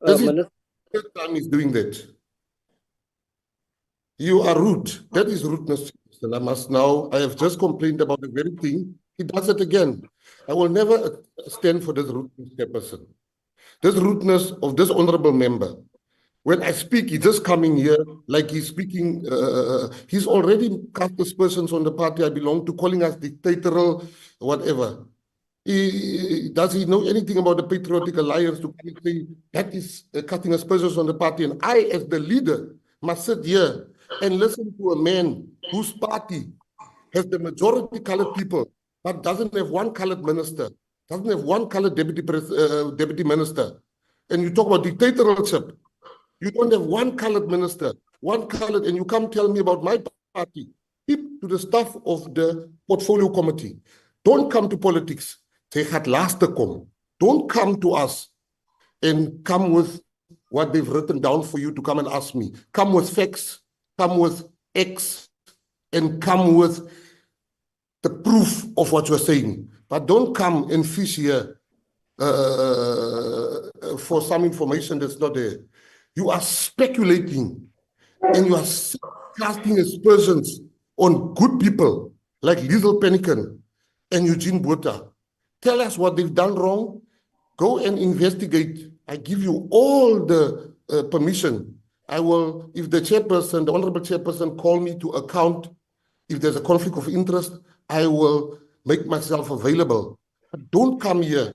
This is Minister, the third time he's doing that. You are rude. That is rudeness. I have just complained about the very thing. He does it again. I will never stand for this rudeness, Chairperson. This rudeness of this honorable member. When I speak, he's just coming here like he's speaking. He's already cast aspersions on the party I belong to, calling us dictatorial, whatever. Does he know anything about the Patriotic Alliance to say that is casting aspersions on the party? And I, as the leader, must sit here and listen to a man whose party has the majority colored people, but doesn't have one colored minister, doesn't have one colored deputy minister. And you talk about dictatorship. You don't have one colored minister, one colored, and you come tell me about my party. Keep to the stuff of the portfolio committee. Don't come to politics. Say gaat laatste kom. Don't come to us and come with what they've written down for you to come and ask me. Come with facts, come with X, and come with the proof of what you're saying. But don't come and fish here for some information that's not there. You are speculating and you are casting aspersions on good people like Liesl Penniken and Eugene Botha. Tell us what they've done wrong. Go and investigate. I give you all the permission. I will, if the chairperson, the honorable chairperson, call me to account, if there's a conflict of interest, I will make myself available. But don't come here